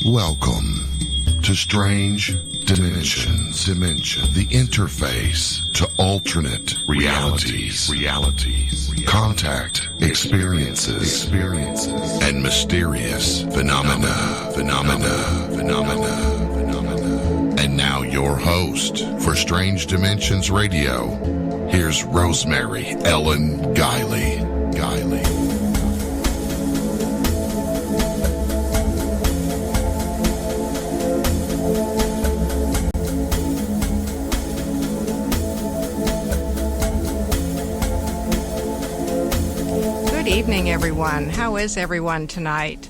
Welcome to Strange Dimensions, the interface to alternate realities, contact experiences, and mysterious phenomena. And now your host for Strange Dimensions Radio, here's Rosemary Ellen Guiley. Good evening, everyone. How is everyone tonight?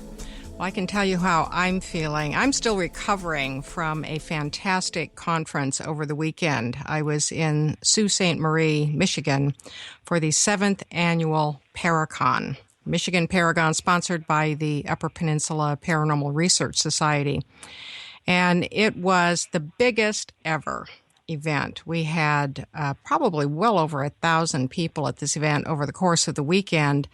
Well, I can tell you how I'm feeling. I'm still recovering from a fantastic conference over the weekend. I was in Sault Ste. Marie, Michigan, for the 7th annual Paracon. Michigan Paragon, sponsored by the Upper Peninsula Paranormal Research Society. And it was the biggest ever event. We had probably well over 1,000 people at this event over the course of the weekend,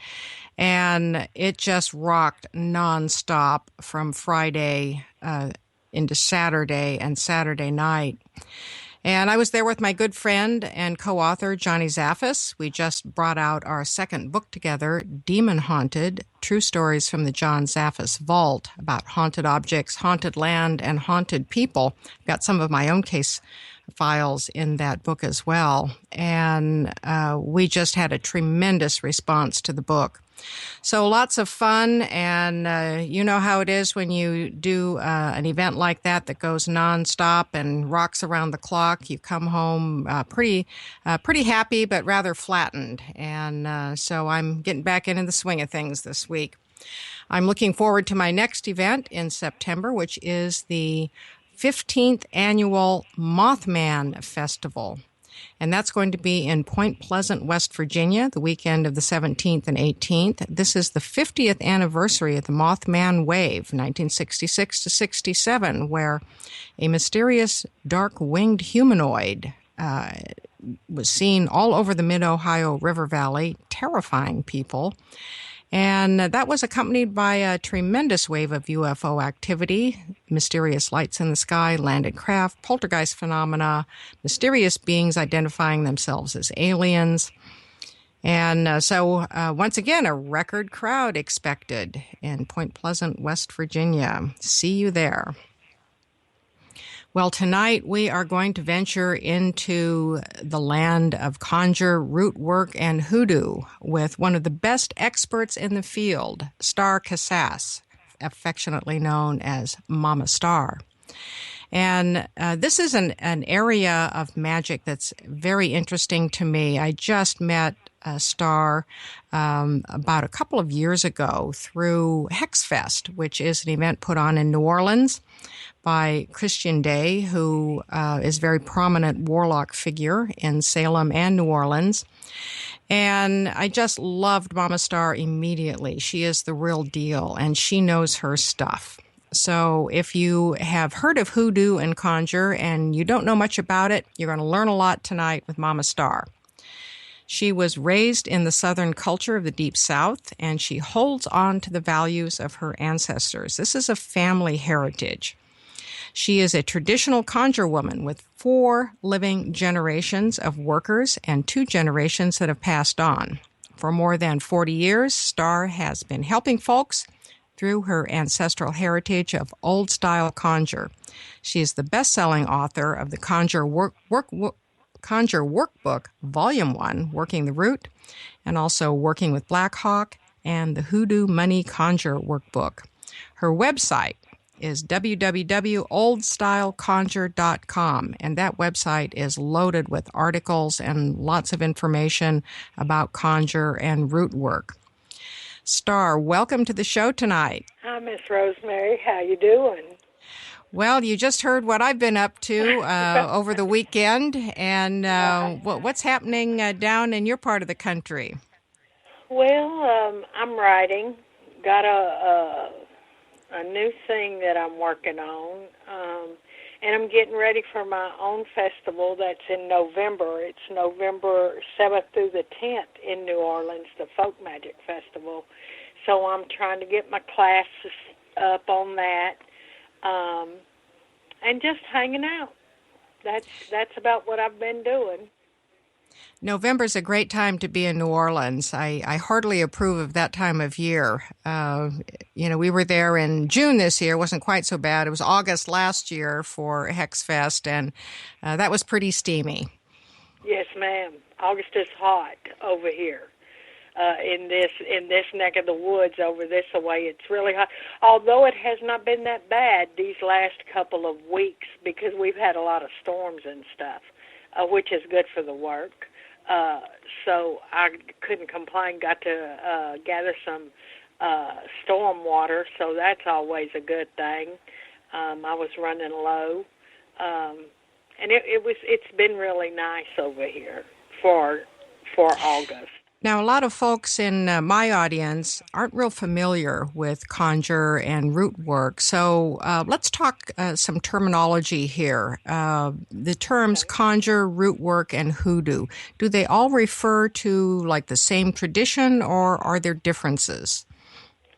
and it just rocked nonstop from Friday into Saturday and Saturday night. And I was there with my good friend and co-author, Johnny Zaffis. We just brought out our second book together, Demon Haunted, True Stories from the John Zaffis Vault, about haunted objects, haunted land, and haunted people. Got some of my own case files in that book as well. And we just had a tremendous response to the book. So lots of fun, and you know how it is when you do an event like that goes nonstop and rocks around the clock. You come home pretty happy, but rather flattened. And so I'm getting back into the swing of things this week. I'm looking forward to my next event in September, which is the 15th Annual Mothman Festival. And that's going to be in Point Pleasant, West Virginia, the weekend of the 17th and 18th. This is the 50th anniversary of the Mothman Wave, 1966 to 67, where a mysterious dark-winged humanoid was seen all over the mid-Ohio River Valley, terrifying people. And that was accompanied by a tremendous wave of UFO activity, mysterious lights in the sky, landed craft, poltergeist phenomena, mysterious beings identifying themselves as aliens. And so once again, a record crowd expected in Point Pleasant, West Virginia. See you there. Well, tonight we are going to venture into the land of conjure, rootwork, and hoodoo with one of the best experts in the field, Starr Casas, affectionately known as Mama Starr. And this is an area of magic that's very interesting to me. I just met Starr about a couple of years ago through Hexfest, which is an event put on in New Orleans by Christian Day, who is a very prominent warlock figure in Salem and New Orleans. And I just loved Mama Starr immediately. She is the real deal, and she knows her stuff. So if you have heard of hoodoo and conjure and you don't know much about it, you're going to learn a lot tonight with Mama Starr. She was raised in the Southern culture of the Deep South, and she holds on to the values of her ancestors. This is a family heritage. She is a traditional conjure woman with 4 living generations of workers and 2 generations that have passed on. For more than 40 years, Starr has been helping folks through her ancestral heritage of old style conjure. She is the best-selling author of the Conjure Workbook, Volume 1, Working the Root, and also Working with Black Hawk, and the Hoodoo Money Conjure Workbook. Her website is www.oldstyleconjure.com, and that website is loaded with articles and lots of information about conjure and root work. Starr, welcome to the show tonight. Hi, Miss Rosemary. How you doing? Well, you just heard what I've been up to over the weekend, and what's happening down in your part of the country? Well, I'm writing. Got a new thing that I'm working on, and I'm getting ready for my own festival that's in November. It's November 7th through the 10th in New Orleans, the Folk Magic Festival. So I'm trying to get my classes up on that, and just hanging out. That's about what I've been doing. November's a great time to be in New Orleans. I heartily approve of that time of year. We were there in June this year. It wasn't quite so bad. It was August last year for Hex Fest, and that was pretty steamy. Yes, ma'am. August is hot over here. In this neck of the woods over this way, it's really hot. Although it has not been that bad these last couple of weeks because we've had a lot of storms and stuff, which is good for the work. So I couldn't complain. Got to gather some storm water, so that's always a good thing. I was running low, and it's been really nice over here for August. Now, a lot of folks in my audience aren't real familiar with conjure and root work, so let's talk some terminology here. The terms conjure, root work, and hoodoo, do they all refer to like the same tradition, or are there differences?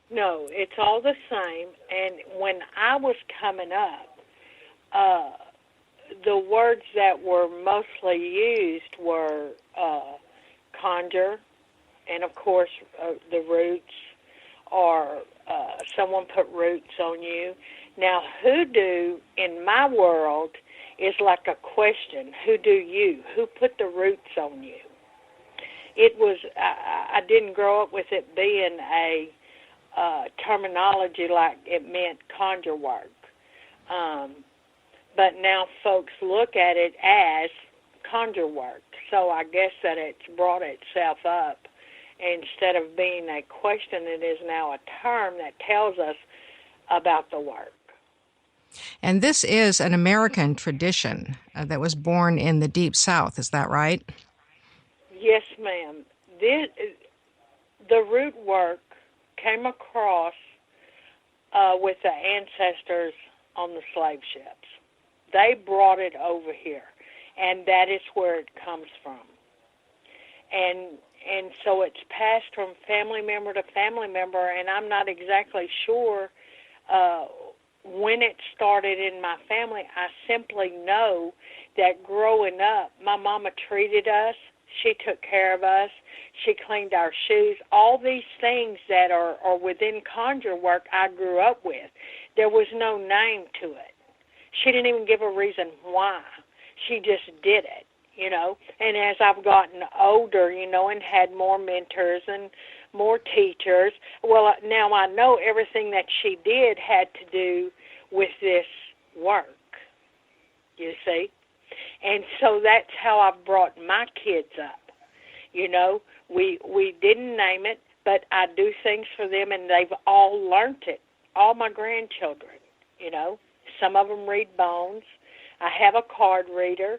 No, it's all the same, and when I was coming up, the words that were mostly used were conjure, and of course the roots, or someone put roots on you. Now, hoodoo in my world is like a question. Who do you? Who put the roots on you? It was, I didn't grow up with it being a terminology like it meant conjure work. But now folks look at it as conjure work. So I guess that it's brought itself up. Instead of being a question, it is now a term that tells us about the work. And this is an American tradition that was born in the Deep South, is that right? Yes, ma'am. The root work came across with the ancestors on the slave ships. They brought it over here, and that is where it comes from. And so it's passed from family member to family member, and I'm not exactly sure when it started in my family. I simply know that growing up, my mama treated us. She took care of us. She cleaned our shoes. All these things that are within conjure work I grew up with. There was no name to it. She didn't even give a reason why. She just did it. And as I've gotten older, and had more mentors and more teachers, well, now I know everything that she did had to do with this work, you see. And so that's how I've brought my kids up. We didn't name it, but I do things for them, and they've all learned it, all my grandchildren, Some of them read bones. I have a card reader.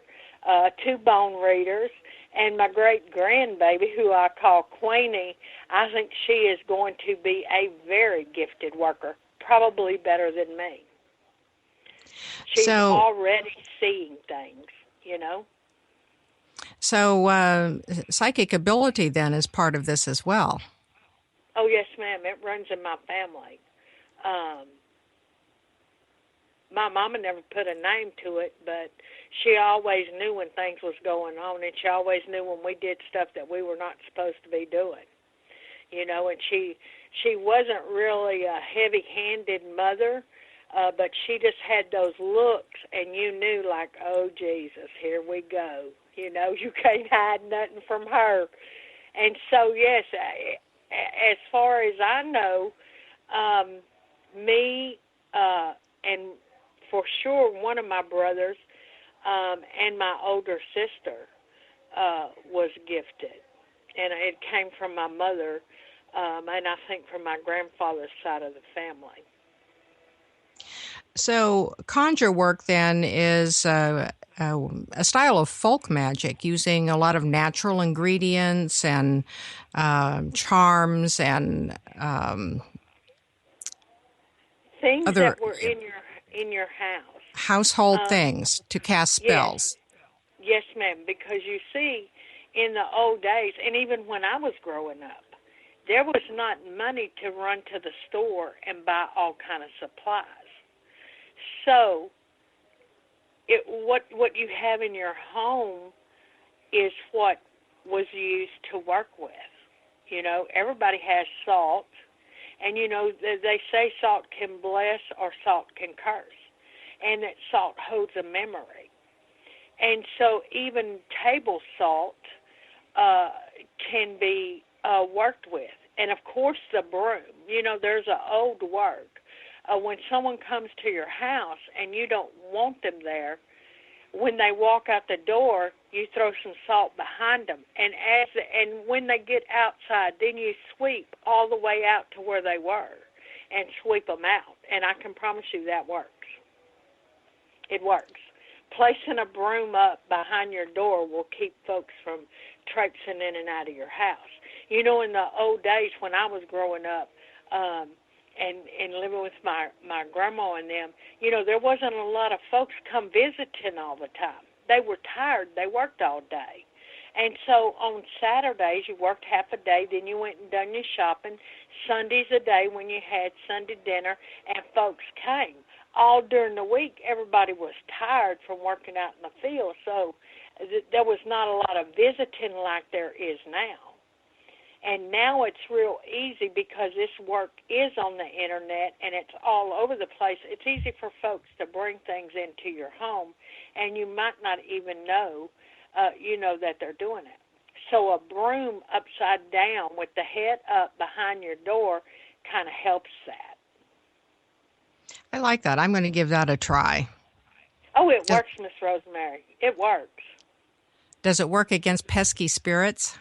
2 bone readers, and my great-grandbaby, who I call Queenie, I think she is going to be a very gifted worker, probably better than me. She's already seeing things, So psychic ability then is part of this as well. Oh, yes, ma'am. It runs in my family. My mama never put a name to it, but she always knew when things was going on, and she always knew when we did stuff that we were not supposed to be doing. And she wasn't really a heavy-handed mother, but she just had those looks, and you knew, like, oh, Jesus, here we go. You can't hide nothing from her. And so, yes, as far as I know, me and for sure one of my brothers and my older sister was gifted. And it came from my mother, and I think from my grandfather's side of the family. So conjure work then is a style of folk magic using a lot of natural ingredients and charms and things other that were in your house. Household things to cast spells. Yes, ma'am, because you see, in the old days, and even when I was growing up, there was not money to run to the store and buy all kind of supplies. So what you have in your home is what was used to work with. You know, everybody has salt, and, you know, they say salt can bless or salt can curse, and that salt holds a memory. And so even table salt can be worked with. And, of course, the broom. You know, there's an old work. When someone comes to your house and you don't want them there, when they walk out the door, you throw some salt behind them. And when they get outside, then you sweep all the way out to where they were and sweep them out. And I can promise you that works. It works. Placing a broom up behind your door will keep folks from traipsing in and out of your house. You know, in the old days when I was growing up and living with my grandma and them, you know, there wasn't a lot of folks come visiting all the time. They were tired. They worked all day. And so on Saturdays, you worked half a day, then you went and done your shopping. Sunday's a day when you had Sunday dinner, and folks came. All during the week, everybody was tired from working out in the field, so there was not a lot of visiting like there is now. And now it's real easy because this work is on the Internet and it's all over the place. It's easy for folks to bring things into your home, and you might not even know, that they're doing it. So a broom upside down with the head up behind your door kind of helps that. I like that. I'm going to give that a try. Oh, it works, Miss Rosemary. It works. Does it work against pesky spirits?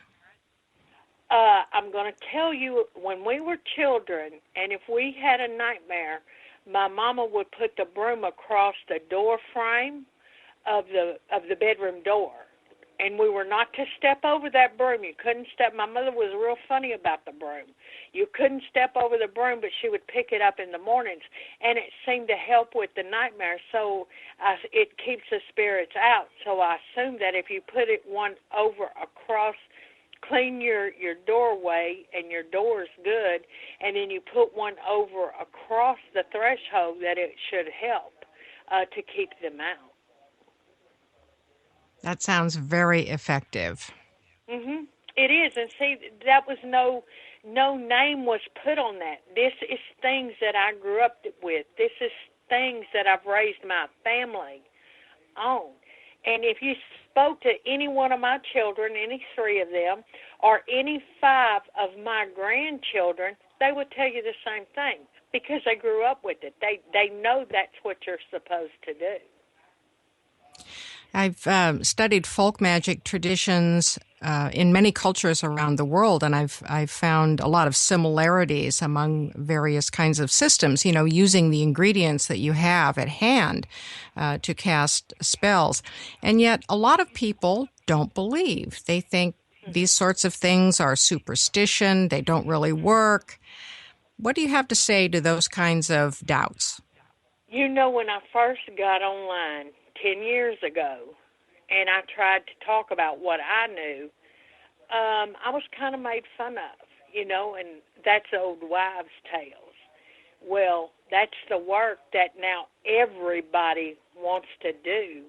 I'm going to tell you, when we were children, and if we had a nightmare, my mama would put the broom across the door frame of the bedroom door. And we were not to step over that broom. You couldn't step. My mother was real funny about the broom. You couldn't step over the broom, but she would pick it up in the mornings, and it seemed to help with the nightmare. So it keeps the spirits out. So I assume that if you put it one over across, clean your doorway and your door's good, and then you put one over across the threshold, that it should help to keep them out. That sounds very effective. Mm-hmm. It is, and see, that was no name was put on that. This is things that I grew up with. This is things that I've raised my family on. And if you spoke to any one of my children, any 3 of them, or any 5 of my grandchildren, they would tell you the same thing because they grew up with it. They know that's what you're supposed to do. I've studied folk magic traditions in many cultures around the world, and I've found a lot of similarities among various kinds of systems, you know, using the ingredients that you have at hand to cast spells. And yet a lot of people don't believe. They think these sorts of things are superstition, they don't really work. What do you have to say to those kinds of doubts? You know, when I first got online 10 years ago, and I tried to talk about what I knew, I was kind of made fun of, you know, and that's old wives' tales. Well, that's the work that now everybody wants to do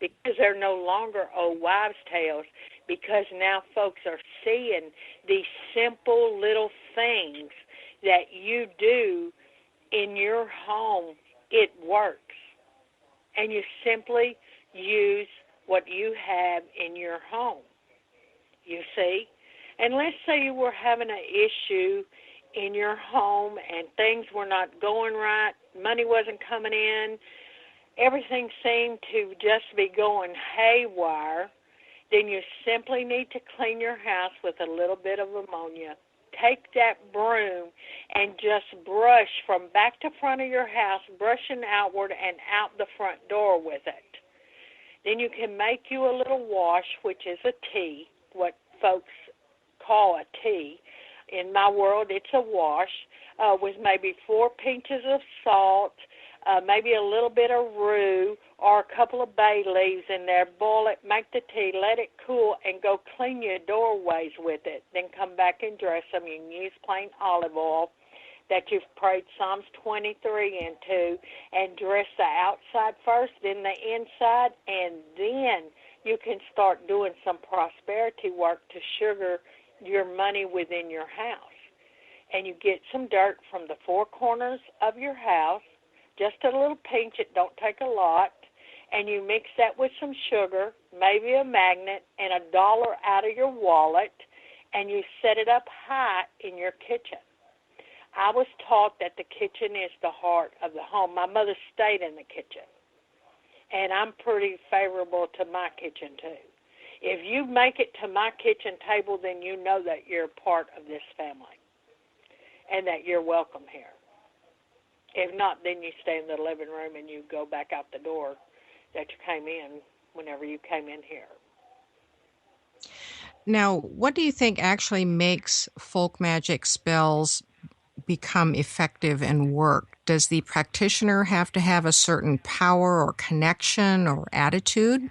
because they're no longer old wives' tales, because now folks are seeing these simple little things that you do in your home. It works. And you simply use what you have in your home, you see. And let's say you were having an issue in your home and things were not going right, money wasn't coming in, everything seemed to just be going haywire, then you simply need to clean your house with a little bit of ammonia. Take that broom and just brush from back to front of your house, brushing outward and out the front door with it. Then you can make you a little wash, which is a tea, what folks call a tea. In my world, it's a wash with maybe 4 pinches of salt, maybe a little bit of rue or a couple of bay leaves in there. Boil it, make the tea, let it cool, and go clean your doorways with it. Then come back and dress them. You can use plain olive oil that you've prayed Psalms 23 into, and dress the outside first, then the inside, and then you can start doing some prosperity work to sugar your money within your house. And you get some dirt from the four corners of your house, just a little pinch, it don't take a lot, and you mix that with some sugar, maybe a magnet, and $1 out of your wallet, and you set it up high in your kitchen. I was taught that the kitchen is the heart of the home. My mother stayed in the kitchen, and I'm pretty favorable to my kitchen too. If you make it to my kitchen table, then you know that you're part of this family and that you're welcome here. If not, then you stay in the living room and you go back out the door that you came in whenever you came in here. Now, what do you think actually makes folk magic spells become effective and work? Does the practitioner have to have a certain power or connection or attitude?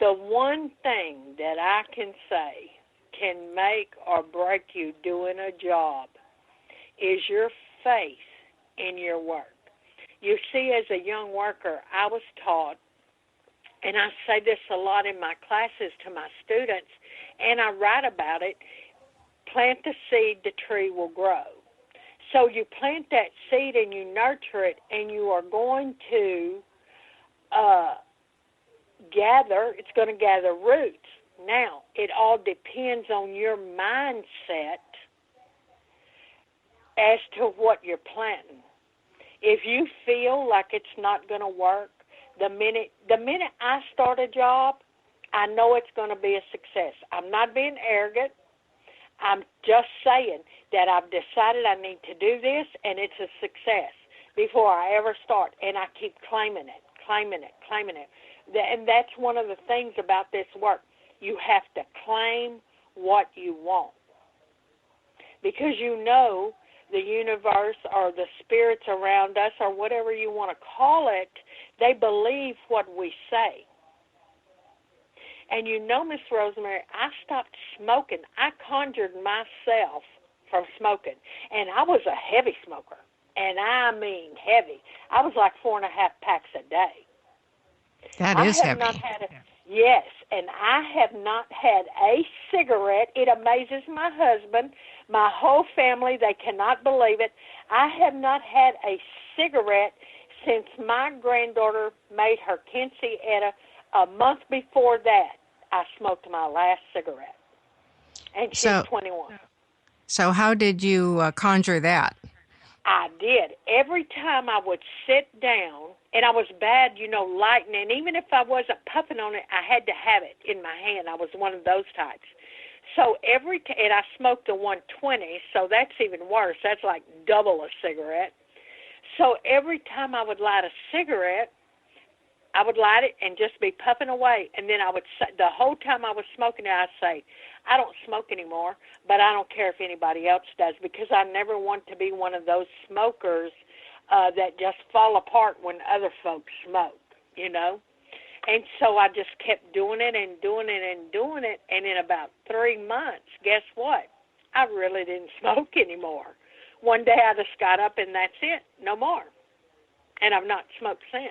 The one thing that I can say can make or break you doing a job is your faith in your work. You see, as a young worker, I was taught, and I say this a lot in my classes to my students, and I write about it, plant the seed, the tree will grow. So you plant that seed and you nurture it, and you are going to it's going to gather roots. Now, it all depends on your mindset as to what you're planting. If you feel like it's not going to work, the minute I start a job, I know it's going to be a success. I'm not being arrogant. I'm just saying that I've decided I need to do this, and it's a success before I ever start, and I keep claiming it. And that's one of the things about this work. You have to claim what you want, because you know the universe or the spirits around us or whatever you want to call it, they believe what we say. And you know, Miss Rosemary, I stopped smoking. I conjured myself from smoking, and I was a heavy smoker, and I mean heavy. I was like 4.5 packs a day. That is heavy. Yes, and I have not had a cigarette. It amazes my husband, my whole family. They cannot believe it. I have not had a cigarette since my granddaughter made her quinceañera. A month before that, I smoked my last cigarette, and she's 21. So how did you conjure that? I did. Every time I would sit down, and I was bad, lighting, and even if I wasn't puffing on it, I had to have it in my hand. I was one of those types. So and I smoked a 120, so that's even worse. That's like double a cigarette. So every time I would light a cigarette, I would light it and just be puffing away, and then I would say, the whole time I was smoking it, I'd say, I don't smoke anymore, but I don't care if anybody else does, because I never want to be one of those smokers that just fall apart when other folks smoke, And so I just kept doing it and doing it and doing it, and in about 3 months, guess what? I really didn't smoke anymore. One day I just got up and that's it, no more. And I've not smoked since.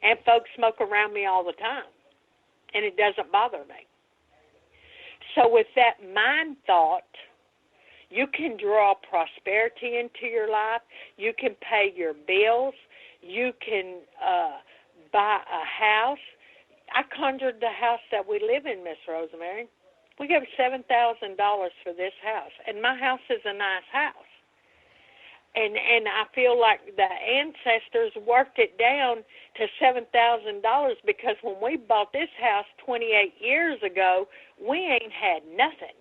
And folks smoke around me all the time, and it doesn't bother me. So with that mind thought, you can draw prosperity into your life. You can pay your bills. You can buy a house. I conjured the house that we live in, Miss Rosemary. We gave $7,000 for this house, and my house is a nice house. And I feel like the ancestors worked it down to $7,000, because when we bought this house 28 years ago, we ain't had nothing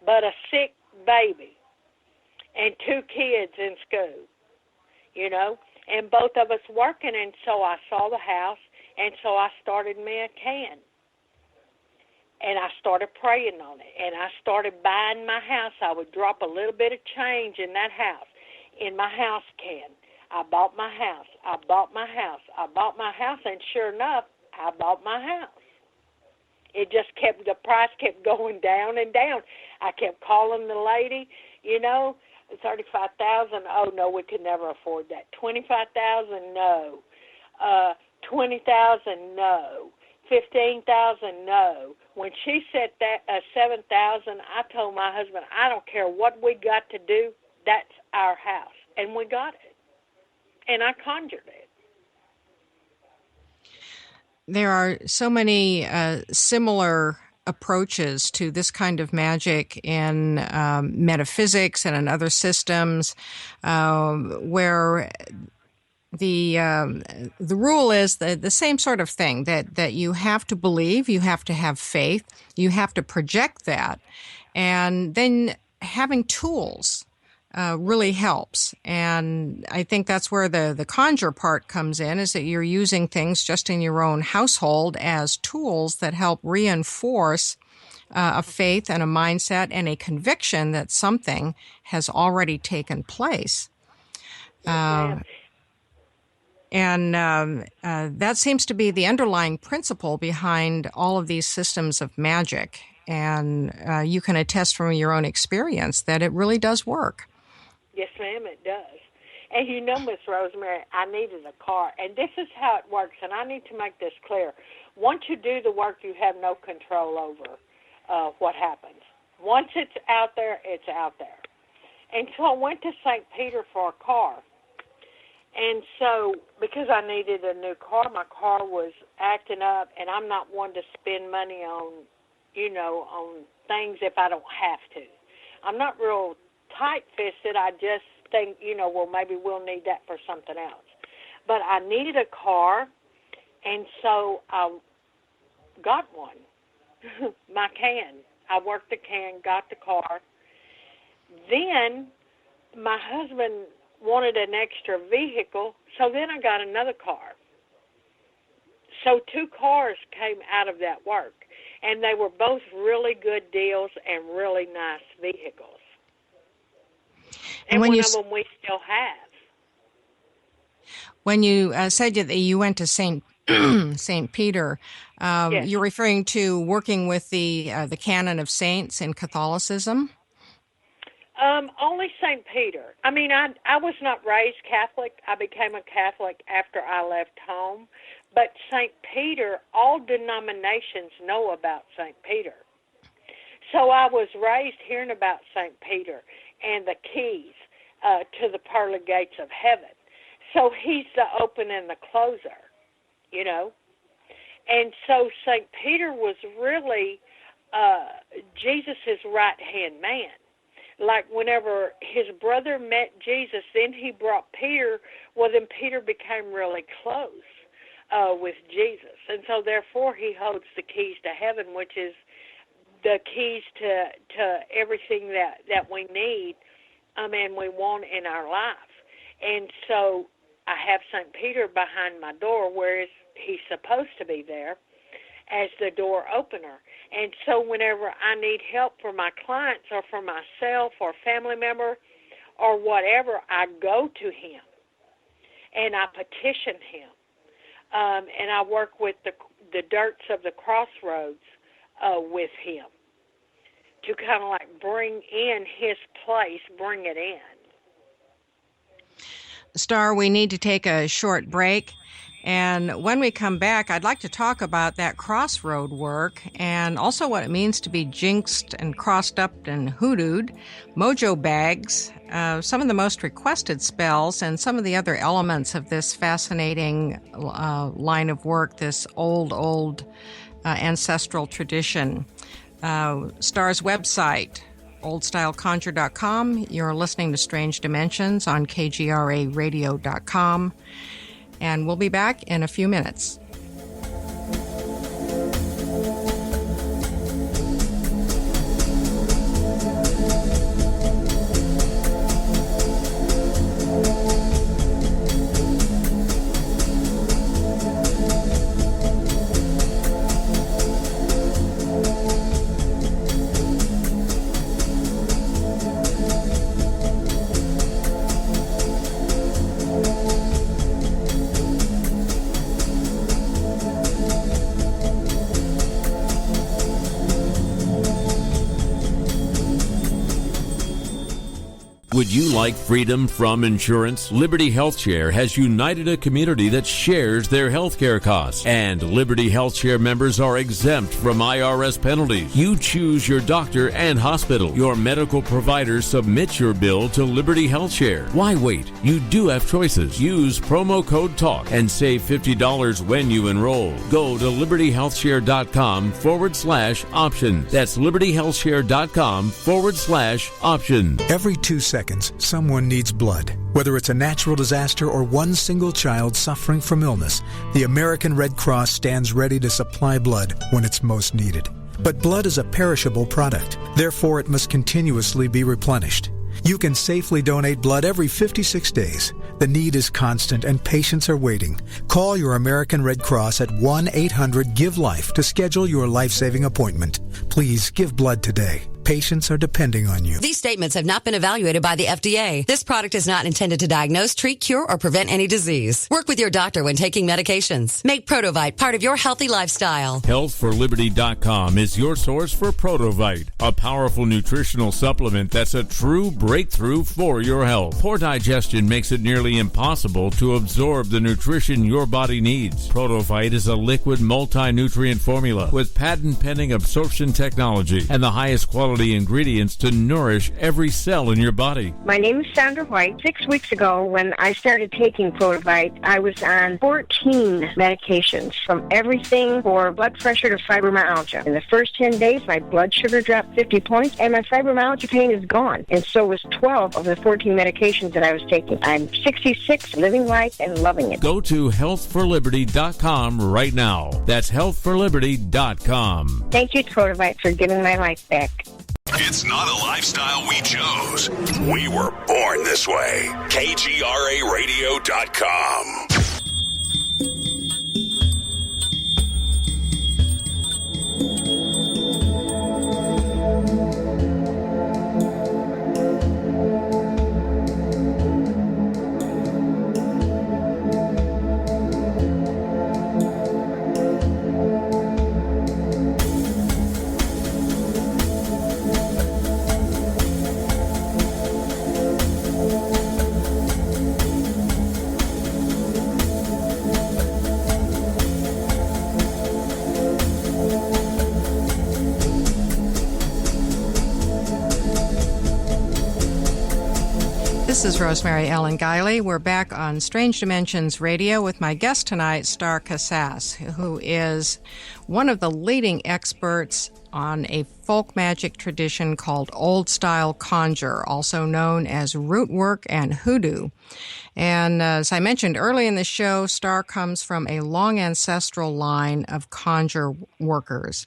but a sick baby and 2 kids in school, and both of us working. And so I saw the house, and so I started me a can. And I started praying on it, and I started buying my house. I would drop a little bit of change in that house. in my house can. I bought my house. I bought my house. I bought my house, and sure enough, I bought my house. It just the price kept going down and down. I kept calling the lady, 35,000. Oh no, we could never afford that. 25,000, no. 20,000, no. 15,000, no. When she said that 7,000, I told my husband, I don't care what we got to do. That's our house, and we got it, and I conjured it. There are so many similar approaches to this kind of magic in metaphysics and in other systems, where the rule is the same sort of thing, that you have to believe, you have to have faith, you have to project that, and then having tools really helps. And I think that's where the conjure part comes in, is that you're using things just in your own household as tools that help reinforce a faith and a mindset and a conviction that something has already taken place. And that seems to be the underlying principle behind all of these systems of magic. And you can attest from your own experience that it really does work. Yes, ma'am, it does. And Miss Rosemary, I needed a car. And this is how it works, and I need to make this clear. Once you do the work, you have no control over what happens. Once it's out there, it's out there. And so I went to St. Peter for a car. And so, because I needed a new car, my car was acting up, and I'm not one to spend money on, on things if I don't have to. I'm not real tight-fisted. I just think, well, maybe we'll need that for something else. But I needed a car, and so I got one, my can. I worked the can, got the car. Then my husband wanted an extra vehicle, so then I got another car. So 2 cars came out of that work, and they were both really good deals and really nice vehicles. And one of them we still have. When you said that you went to St. Peter, yes. You're referring to working with the canon of saints in Catholicism? Only St. Peter. I mean, I was not raised Catholic. I became a Catholic after I left home. But St. Peter, all denominations know about St. Peter. So I was raised hearing about St. Peter and the keys to the pearly gates of heaven. So he's the open and the closer, And so St. Peter was really Jesus' right-hand man. Like whenever his brother met Jesus, then he brought Peter, well, then Peter became really close with Jesus. And so therefore he holds the keys to heaven, which is the keys to everything that we need and we want in our life. And so I have St. Peter behind my door, where he's supposed to be there, as the door opener. And so whenever I need help for my clients or for myself or family member or whatever, I go to him and I petition him. And I work with the dirts of the Crossroads with him to kind of like bring in his place, bring it in. Starr, we need to take a short break. And when we come back, I'd like to talk about that crossroad work and also what it means to be jinxed and crossed up and hoodooed, mojo bags, some of the most requested spells, and some of the other elements of this fascinating line of work, this old ancestral tradition. Starr's website, oldstyleconjure.com. You're listening to Strange Dimensions on kgraradio.com. And we'll be back in a few minutes. Would you like freedom from insurance? Liberty HealthShare has united a community that shares their healthcare costs, and Liberty HealthShare members are exempt from IRS penalties. You choose your doctor and hospital. Your medical provider submits your bill to Liberty HealthShare. Why wait? You do have choices. Use promo code TALK and save $50 when you enroll. Go to libertyhealthshare.com/option. That's libertyhealthshare.com/option. Every 2 seconds, someone needs blood. Whether it's a natural disaster or one single child suffering from illness, the American Red Cross stands ready to supply blood when it's most needed. But blood is a perishable product. Therefore, it must continuously be replenished. You can safely donate blood every 56 days. The need is constant and patients are waiting. Call your American Red Cross at 1-800-GIVE-LIFE to schedule your life-saving appointment. Please give blood today. Patients are depending on you. These statements have not been evaluated by the FDA. This product is not intended to diagnose, treat, cure, or prevent any disease. Work with your doctor when taking medications. Make Protovite part of your healthy lifestyle. Healthforliberty.com is your source for Protovite, a powerful nutritional supplement that's a true breakthrough for your health. Poor digestion makes it nearly impossible to absorb the nutrition your body needs. Protovite is a liquid multi-nutrient formula with patent-pending absorption technology and the highest quality ingredients to nourish every cell in your body. My name is Sandra White. 6 weeks ago, when I started taking Protovite, I was on 14 medications, from everything for blood pressure to fibromyalgia. In the first 10 days, my blood sugar dropped 50 points, and my fibromyalgia pain is gone. And so was 12 of the 14 medications that I was taking. I'm 66, living life and loving it. Go to healthforliberty.com right now. That's healthforliberty.com. Thank you, Protovite, for giving my life back. It's not a lifestyle we chose. We were born this way. KGRARadio.com. This is Rosemary Ellen Guiley. We're back on Strange Dimensions Radio with my guest tonight, Starr Casas, who is one of the leading experts on a folk magic tradition called Old Style Conjure, also known as rootwork and hoodoo. And as I mentioned early in the show, Starr comes from a long ancestral line of conjure workers.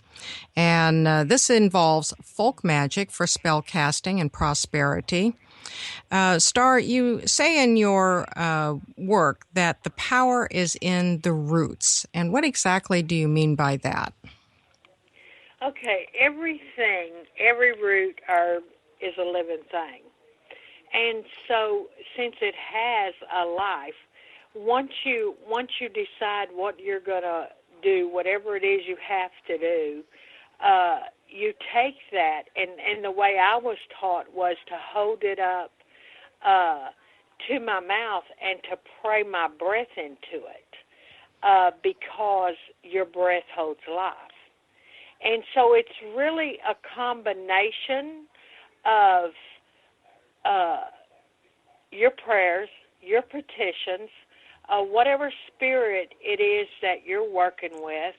And this involves folk magic for spell casting and prosperity. Starr, you say in your work that the power is in the roots. And what exactly do you mean by that? Okay, everything, every root is a living thing. And so since it has a life, once you decide what you're going to do, whatever it is you have to do, you take that, and the way I was taught was to hold it up to my mouth and to pray my breath into it, because your breath holds life. And so it's really a combination of your prayers, your petitions, whatever spirit it is that you're working with,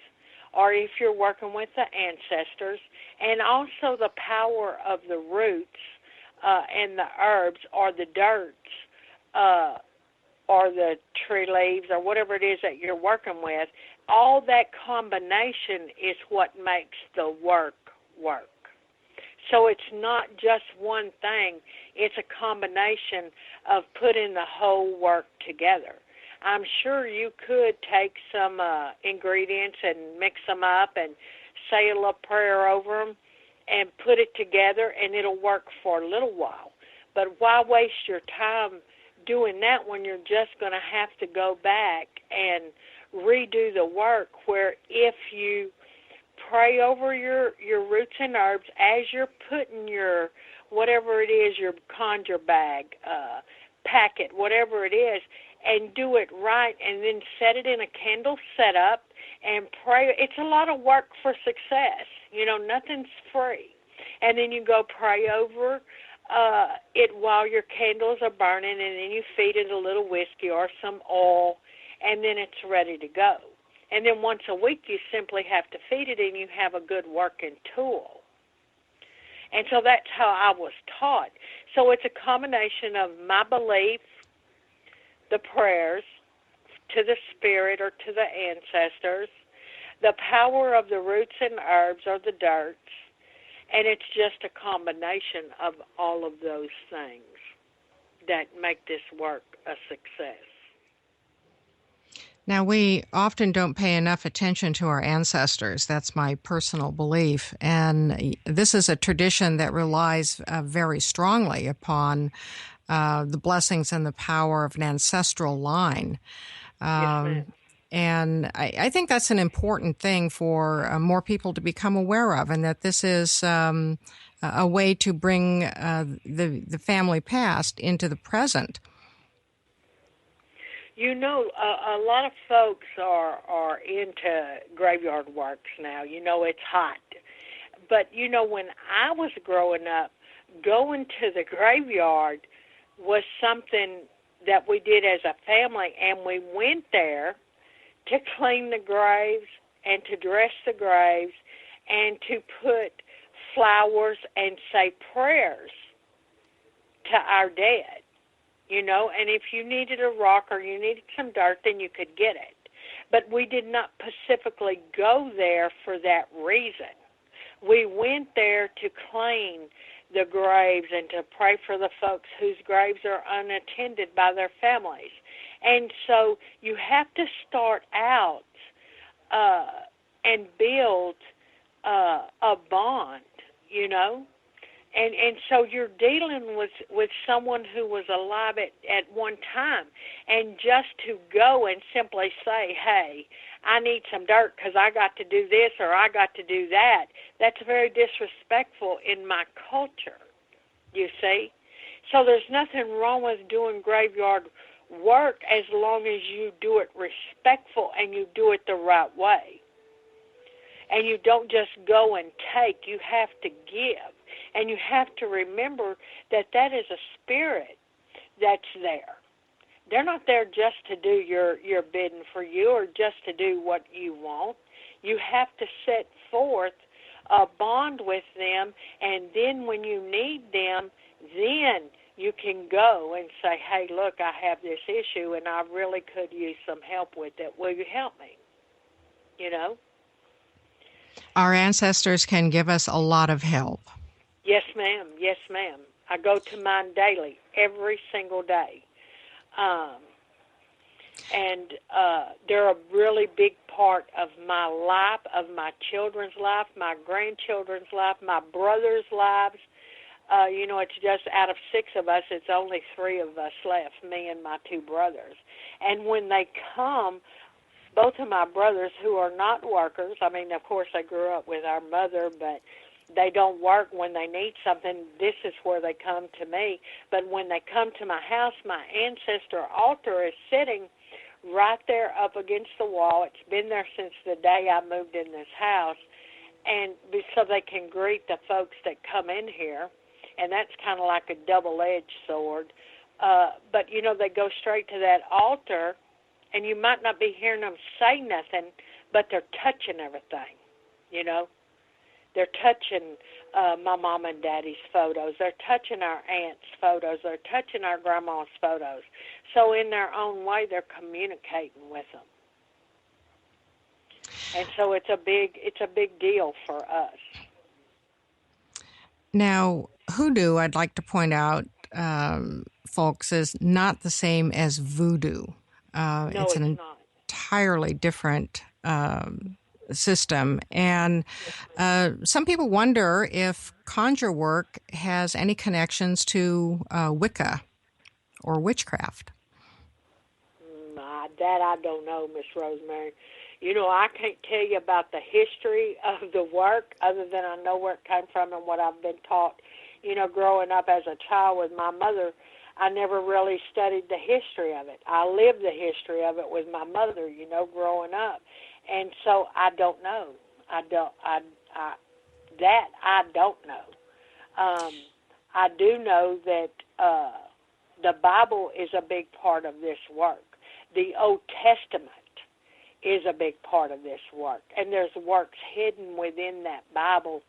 or if you're working with the ancestors, and also the power of the roots and the herbs or the dirt or the tree leaves or whatever it is that you're working with. All that combination is what makes the work work. So it's not just one thing. It's a combination of putting the whole work together. I'm sure you could take some ingredients and mix them up and say a little prayer over them and put it together, and it'll work for a little while. But why waste your time doing that when you're just going to have to go back and redo the work, where if you pray over your roots and herbs as you're putting your whatever it is, your conjure bag, packet, whatever it is, and do it right, and then set it in a candle setup and pray. It's a lot of work for success. Nothing's free. And then you go pray over it while your candles are burning, and then you feed it a little whiskey or some oil, and then it's ready to go. And then once a week you simply have to feed it, and you have a good working tool. And so that's how I was taught. So it's a combination of my belief, the prayers to the spirit or to the ancestors, the power of the roots and herbs or the dirts, and it's just a combination of all of those things that make this work a success. Now, we often don't pay enough attention to our ancestors. That's my personal belief. And this is a tradition that relies very strongly upon the blessings and the power of an ancestral line. Yes, and I think that's an important thing for more people to become aware of, and that this is a way to bring the family past into the present. A lot of folks are into graveyard works now. It's hot. But, when I was growing up, going to the graveyard was something that we did as a family, and we went there to clean the graves and to dress the graves and to put flowers and say prayers to our dead. And if you needed a rock or you needed some dirt, then you could get it. But we did not specifically go there for that reason. We went there to clean the graves and to pray for the folks whose graves are unattended by their families. And so you have to start out and build a bond, And so you're dealing with someone who was alive at one time. And just to go and simply say, hey, I need some dirt because I got to do this or I got to do that, that's very disrespectful in my culture, you see. So there's nothing wrong with doing graveyard work as long as you do it respectful and you do it the right way. And you don't just go and take, you have to give. And you have to remember that that is a spirit that's there. They're not there just to do your bidding for you or just to do what you want. You have to set forth a bond with them, and then when you need them, then you can go and say, hey, look, I have this issue, and I really could use some help with it. Will you help me? Our ancestors can give us a lot of help. Yes, ma'am. Yes, ma'am. I go to mine daily, every single day. And they're a really big part of my life, of my children's life, my grandchildren's life, my brother's lives. It's just out of 6 of us, it's only 3 of us left, me and my 2 brothers. And when they come, both of my brothers who are not workers, I mean, of course, they grew up with our mother, but they don't work. When they need something, this is where they come to me. But when they come to my house, my ancestor altar is sitting right there up against the wall. It's been there since the day I moved in this house, and so they can greet the folks that come in here, and that's kind of like a double-edged sword. But, they go straight to that altar, and you might not be hearing them say nothing, but they're touching everything, They're touching my mom and daddy's photos. They're touching our aunt's photos. They're touching our grandma's photos. So in their own way, they're communicating with them. And so it's a big deal for us. Now, hoodoo, I'd like to point out, folks, is not the same as voodoo. No, it's an not. Entirely different system. And some people wonder if conjure work has any connections to Wicca or witchcraft. That I don't know, Miss Rosemary. I can't tell you about the history of the work other than I know where it came from and what I've been taught growing up as a child with my mother, I never really studied the history of it. I lived the history of it with my mother, growing up. And so I don't know. I don't know. I do know that the Bible is a big part of this work. The Old Testament is a big part of this work. And there's works hidden within that Bible,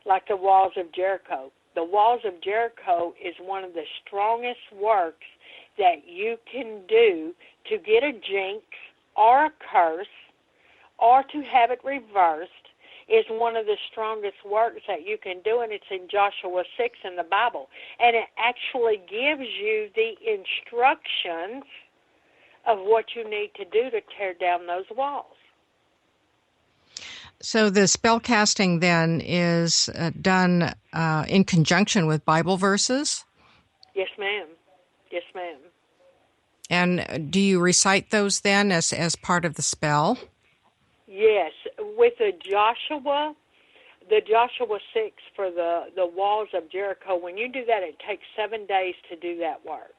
like the walls of Jericho. The walls of Jericho is one of the strongest works that you can do to get a jinx or a curse or to have it reversed. Is one of the strongest works that you can do, and it's in Joshua 6 in the Bible. And it actually gives you the instructions of what you need to do to tear down those walls. So the spell casting then is done in conjunction with Bible verses? Yes, ma'am. Yes, ma'am. And do you recite those then as part of the spell? Yes. With the Joshua 6 for the walls of Jericho, when you do that, it takes 7 days to do that work.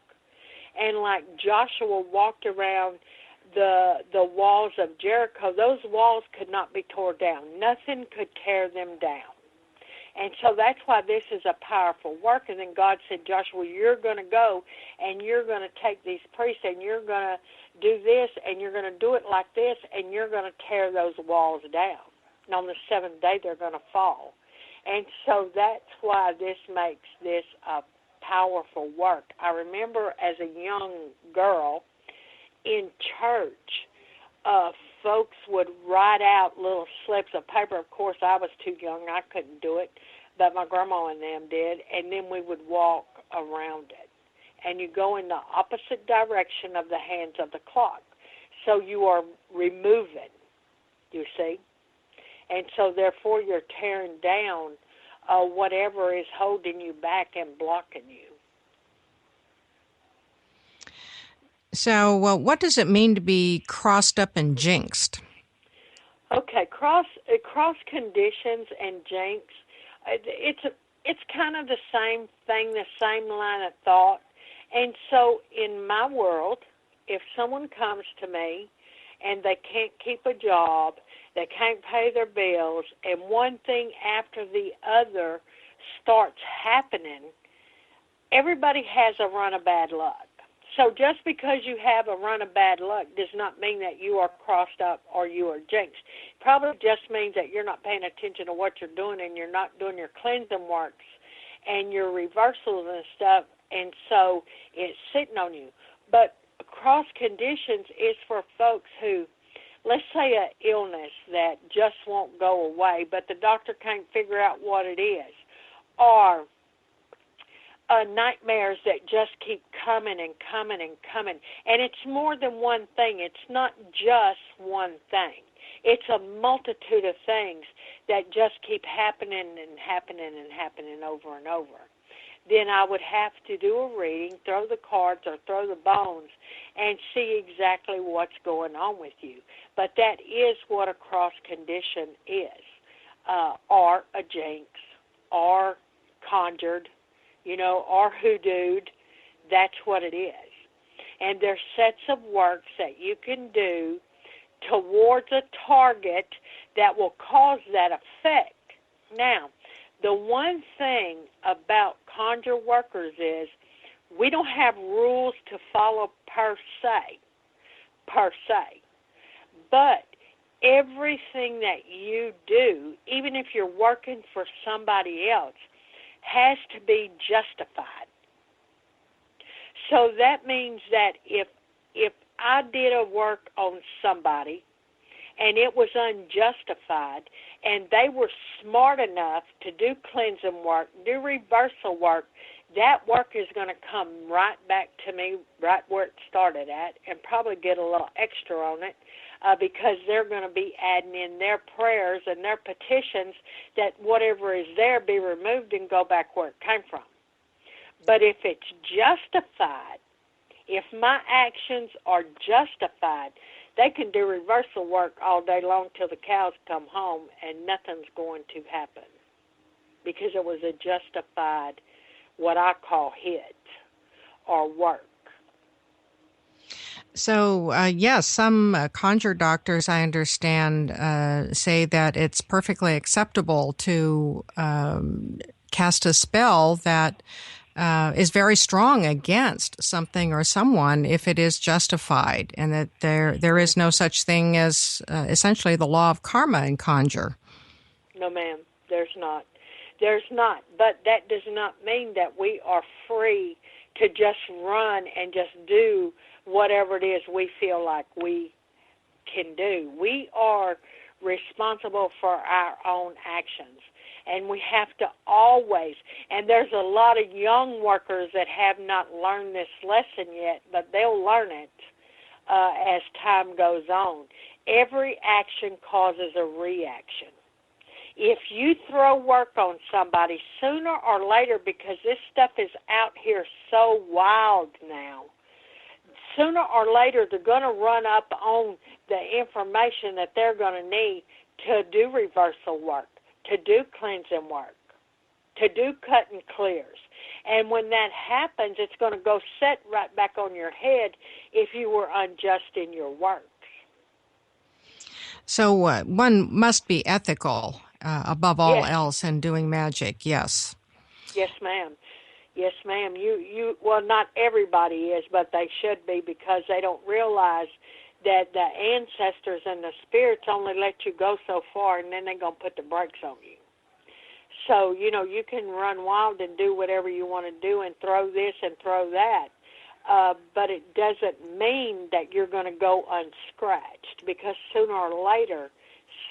And like Joshua walked around the walls of Jericho, those walls could not be torn down. Nothing could tear them down. And so that's why this is a powerful work. And then God said, Joshua, you're going to go and you're going to take these priests and you're going to do this and you're going to do it like this and you're going to tear those walls down. And on the seventh day, they're going to fall. And so that's why this makes this a powerful work. I remember as a young girl in church, folks would write out little slips of paper. Of course, I was too young. I couldn't do it, but my grandma and them did, and then we would walk around it. And you go in the opposite direction of the hands of the clock. So you are removing, you see. And so, therefore, you're tearing down whatever is holding you back and blocking you. So, what does it mean to be crossed up and jinxed? Okay, cross conditions and jinx, it's kind of the same thing, the same line of thought. And so in my world, if someone comes to me and they can't keep a job, they can't pay their bills, and one thing after the other starts happening, everybody has a run of bad luck. So just because you have a run of bad luck does not mean that you are crossed up or you are jinxed. It probably just means that you're not paying attention to what you're doing and you're not doing your cleansing works and your reversals and stuff, and so it's sitting on you. But cross conditions is for folks who, let's say an illness that just won't go away, but the doctor can't figure out what it is, or nightmares that just keep coming and coming and coming. And it's more than one thing. It's not just one thing. It's a multitude of things that just keep happening and happening and happening over and over. Then I would have to do a reading, throw the cards or throw the bones, and see exactly what's going on with you. But that is what a cross condition is, or a jinx, or conjured, or hoodooed. That's what it is. And there's sets of works that you can do towards a target that will cause that effect. Now, the one thing about conjure workers is we don't have rules to follow per se. But everything that you do, even if you're working for somebody else, has to be justified. So that means that if I did a work on somebody and it was unjustified and they were smart enough to do cleansing work, do reversal work, that work is going to come right back to me right where it started at and probably get a little extra on it because they're going to be adding in their prayers and their petitions that whatever is there be removed and go back where it came from. But if it's justified, if my actions are justified, they can do reversal work all day long till the cows come home and nothing's going to happen. because it was a justified, what I call hit or work. So, yes, some conjure doctors, I understand, say that it's perfectly acceptable to cast a spell that is very strong against something or someone if it is justified, and that there is no such thing as essentially the law of karma in conjure. No, ma'am, there's not. There's not. But that does not mean that we are free to just run and just do whatever it is we feel like we can do. We are responsible for our own actions, and we have to always, and there's a lot of young workers that have not learned this lesson yet, but they'll learn it as time goes on. Every action causes a reaction. If you throw work on somebody, sooner or later, because this stuff is out here so wild now, sooner or later they're going to run up on the information that they're going to need to do reversal work, to do cleansing work, to do cut and clears. And when that happens, it's going to go set right back on your head if you were unjust in your work. So one must be ethical above all else in doing magic, yes. Yes, ma'am. Yes, ma'am. Well, not everybody is, but they should be, because they don't realize that the ancestors and the spirits only let you go so far, and then they're going to put the brakes on you. So, you can run wild and do whatever you want to do and throw this and throw that, but it doesn't mean that you're going to go unscratched, because sooner or later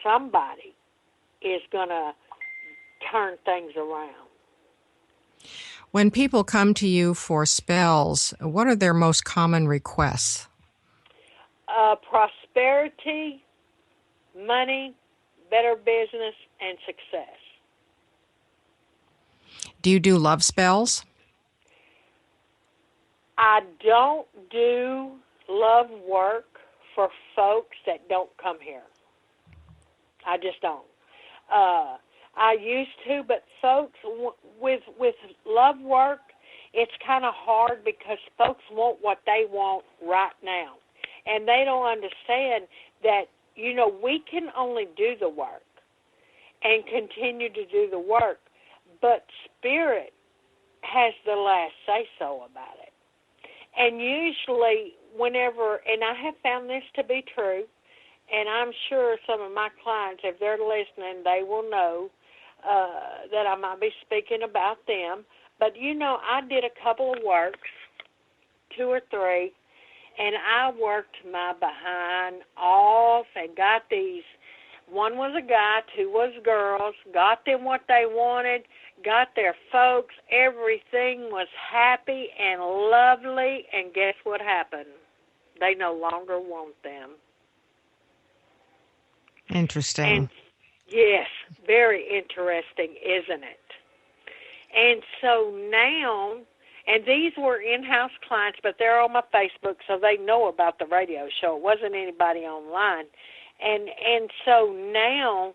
somebody is going to turn things around. When people come to you for spells, what are their most common requests? Prosperity, money, better business, and success. Do you do love spells? I don't do love work for folks that don't come here. I just don't. I used to, but folks, with love work, it's kind of hard because folks want what they want right now. And they don't understand that, we can only do the work and continue to do the work, but Spirit has the last say-so about it. And usually whenever, and I have found this to be true, and I'm sure some of my clients, if they're listening, they will know that I might be speaking about them. But, I did a couple of works, 2 or 3, and I worked my behind off and got these. 1 was a guy, 2 was girls, got them what they wanted, got their folks. Everything was happy and lovely, and guess what happened? They no longer want them. Interesting. And yes, very interesting, isn't it? And so now, and these were in-house clients, but they're on my Facebook, so they know about the radio show. It wasn't anybody online. And so now,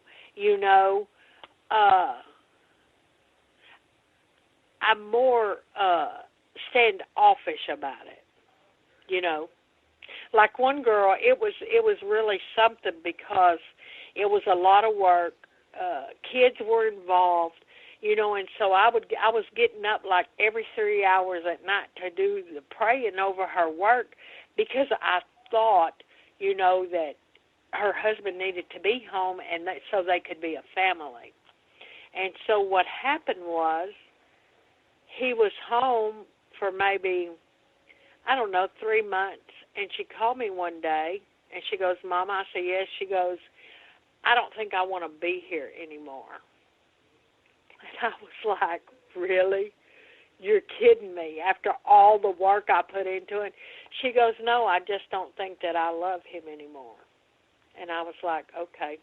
I'm more standoffish about it, Like one girl, it was really something because it was a lot of work. Kids were involved, and so I was getting up like every 3 hours at night to do the praying over her work because I thought, that her husband needed to be home and so they could be a family. And so what happened was he was home for maybe, 3 months, and she called me one day, and she goes, Mama, I said, yes. She goes, I don't think I want to be here anymore. And I was like, really? You're kidding me after all the work I put into it? She goes, no, I just don't think that I love him anymore. And I was like, okay,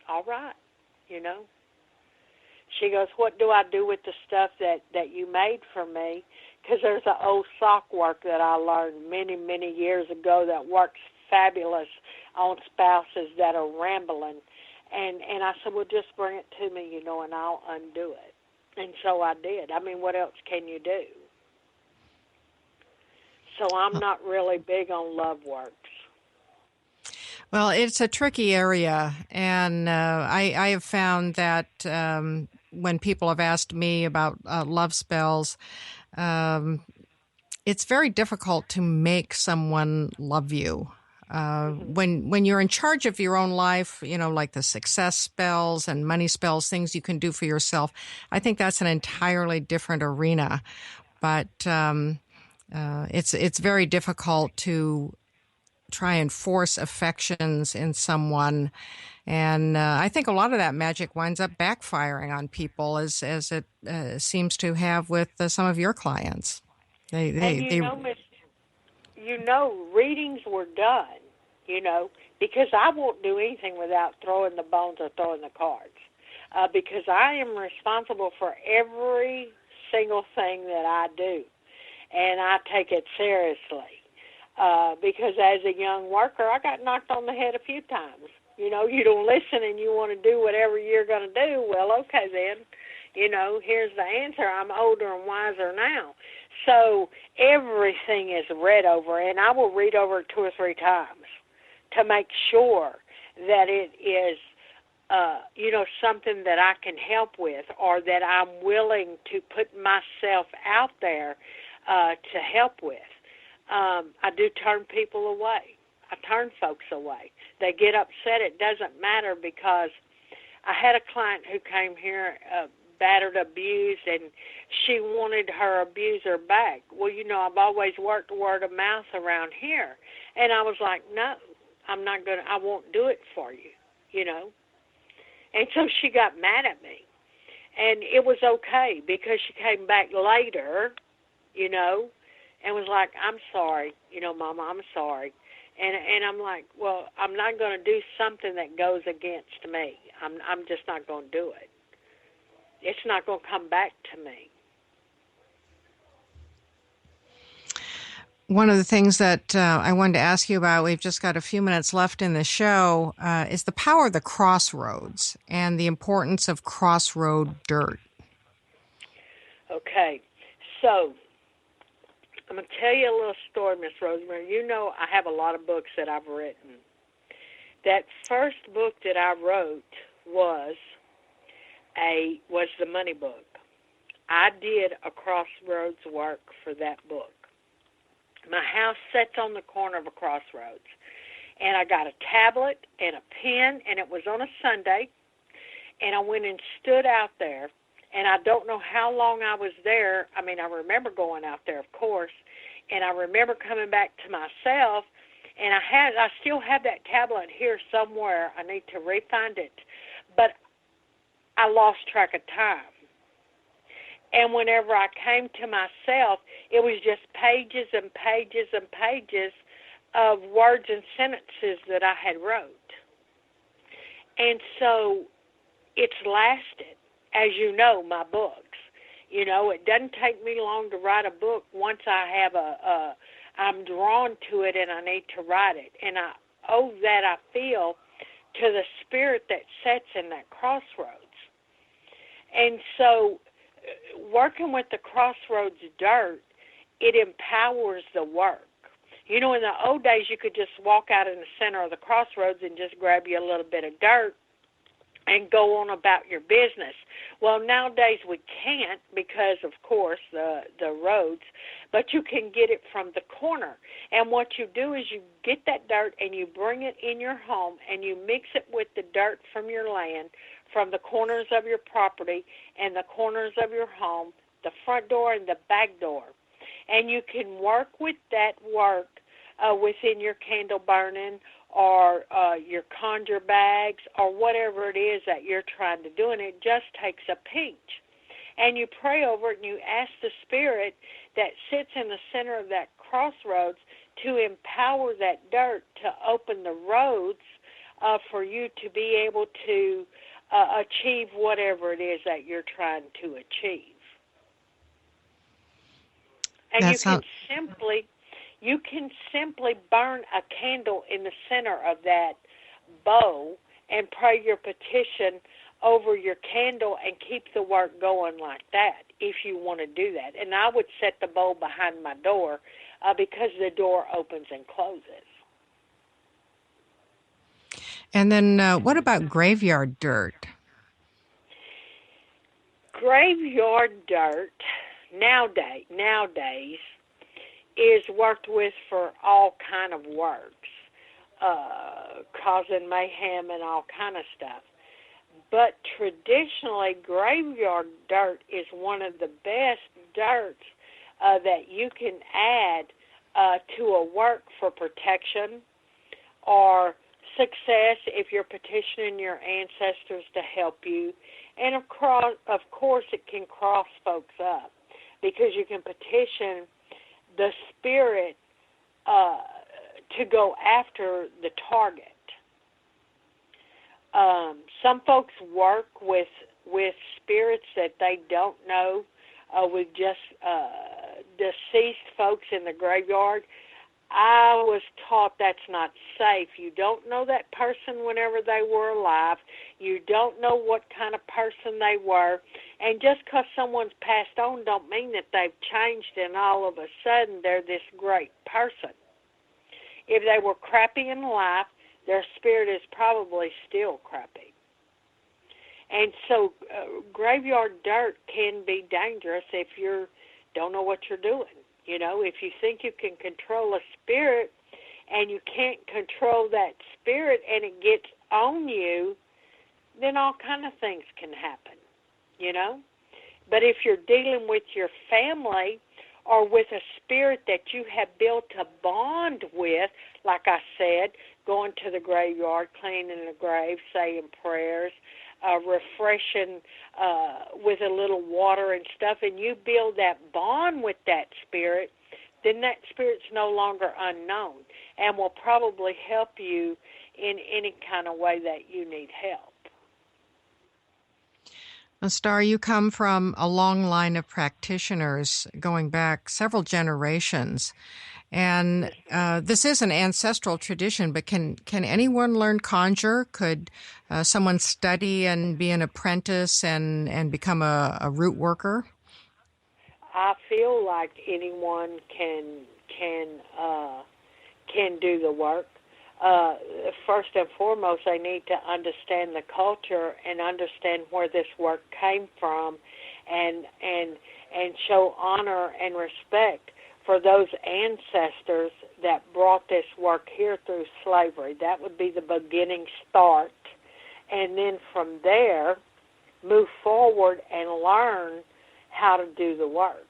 all right, She goes, what do I do with the stuff that you made for me? Because there's an old sock work that I learned many, many years ago that works fabulous on spouses that are rambling. And I said, well, just bring it to me, and I'll undo it. And so I did. I mean, what else can you do? So I'm not really big on love works. Well, it's a tricky area, and I have found that when people have asked me about love spells, it's very difficult to make someone love you. When you're in charge of your own life, like the success spells and money spells, things you can do for yourself, I think that's an entirely different arena. But it's very difficult to try and force affections in someone. And I think a lot of that magic winds up backfiring on people, as it seems to have with some of your clients. Miss, readings were done, because I won't do anything without throwing the bones or throwing the cards, because I am responsible for every single thing that I do, and I take it seriously. Because as a young worker, I got knocked on the head a few times. You don't listen and you want to do whatever you're going to do. Well, okay then. Here's the answer. I'm older and wiser now. So everything is read over, and I will read over it 2 or 3 times to make sure that it is, something that I can help with, or that I'm willing to put myself out there to help with. I do turn people away. I turn folks away. They get upset. It doesn't matter, because I had a client who came here battered, abused, and she wanted her abuser back. Well, I've always worked word of mouth around here. And I was like, no, I won't do it for you, And so she got mad at me. And it was okay, because she came back later, and was like, I'm sorry, Mama, I'm sorry. And I'm like, well, I'm not going to do something that goes against me. I'm just not going to do it. It's not going to come back to me. One of the things that I wanted to ask you about, we've just got a few minutes left in the show, is the power of the crossroads and the importance of crossroad dirt. Okay, so I'm going to tell you a little story, Miss Rosemary. I have a lot of books that I've written. That first book that I wrote was the money book. I did a crossroads work for that book. My house sits on the corner of a crossroads, and I got a tablet and a pen, and it was on a Sunday, and I went and stood out there, and I don't know how long I was there. I mean, I remember going out there, of course, and I remember coming back to myself, and I still have that tablet here somewhere. I need to re-find it, but I lost track of time. And whenever I came to myself, it was just pages and pages and pages of words and sentences that I had wrote. And so it's lasted, as you know, my books. It doesn't take me long to write a book once I have I'm drawn to it and I need to write it. And I owe that, I feel, to the spirit that sits in that crossroads. And so working with the crossroads dirt, it empowers the work. In the old days, you could just walk out in the center of the crossroads and just grab you a little bit of dirt and go on about your business. Well, nowadays we can't because, of course, the roads, but you can get it from the corner. And what you do is you get that dirt and you bring it in your home and you mix it with the dirt from your land, from the corners of your property and the corners of your home, the front door and the back door. And you can work with that work within your candle burning or your conjure bags or whatever it is that you're trying to do, and it just takes a pinch. And you pray over it and you ask the spirit that sits in the center of that crossroads to empower that dirt to open the roads for you to be able to achieve whatever it is that you're trying to achieve. And you can simply burn a candle in the center of that bow and pray your petition over your candle and keep the work going like that if you want to do that. And I would set the bowl behind my door because the door opens and closes. And then what about graveyard dirt? Graveyard dirt nowadays is worked with for all kind of works, causing mayhem and all kind of stuff. But traditionally, graveyard dirt is one of the best dirts that you can add to a work for protection or success if you're petitioning your ancestors to help you. And of course, it can cross folks up because you can petition the spirit to go after the target. Some folks work with spirits that they don't know, with just deceased folks in the graveyard. I was taught that's not safe. You don't know that person whenever they were alive. You don't know what kind of person they were. And just because someone's passed on don't mean that they've changed and all of a sudden they're this great person. If they were crappy in life, their spirit is probably still crappy. And so graveyard dirt can be dangerous if you don't know what you're doing. You know, if you think you can control a spirit and you can't control that spirit and it gets on you, then all kind of things can happen, you know. But if you're dealing with your family or with a spirit that you have built a bond with, like I said, going to the graveyard, cleaning the grave, saying prayers, refreshing with a little water and stuff, and you build that bond with that spirit, then that spirit's no longer unknown and will probably help you in any kind of way that you need help. Now, Starr, you come from a long line of practitioners going back several generations. And this is an ancestral tradition, but can anyone learn conjure? Could someone study and be an apprentice and become a root worker? I feel like anyone can do the work. First and foremost, they need to understand the culture and understand where this work came from, and show honor and respect for those ancestors that brought this work here through slavery. That would be the beginning start. And then from there, move forward and learn how to do the works.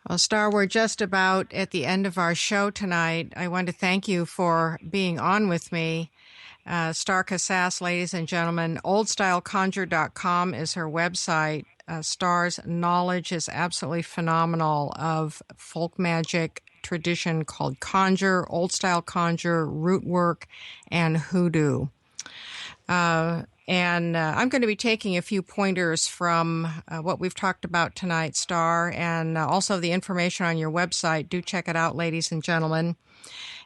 Well, Starr, we're just about at the end of our show tonight. I want to thank you for being on with me. Starr Casas, ladies and gentlemen, oldstyleconjure.com is her website. Starr's knowledge is absolutely phenomenal of folk magic tradition called conjure, old style conjure, root work, and hoodoo. And I'm going to be taking a few pointers from what we've talked about tonight, Starr, and also the information on your website. Do check it out, ladies and gentlemen.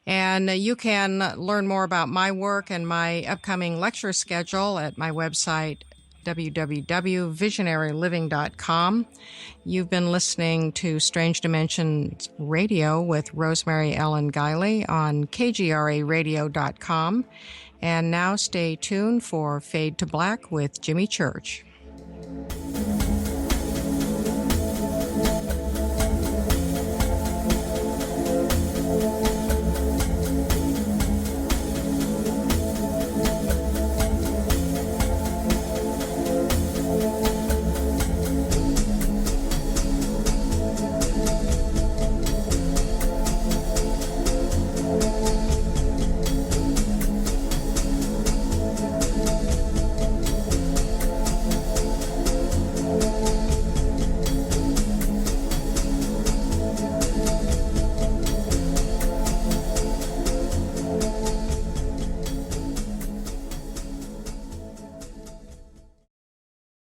And you can learn more about my work and my upcoming lecture schedule at my website, www.visionaryliving.com. You've been listening to Strange Dimensions Radio with Rosemary Ellen Guiley on kgraradio.com. And now stay tuned for Fade to Black with Jimmy Church.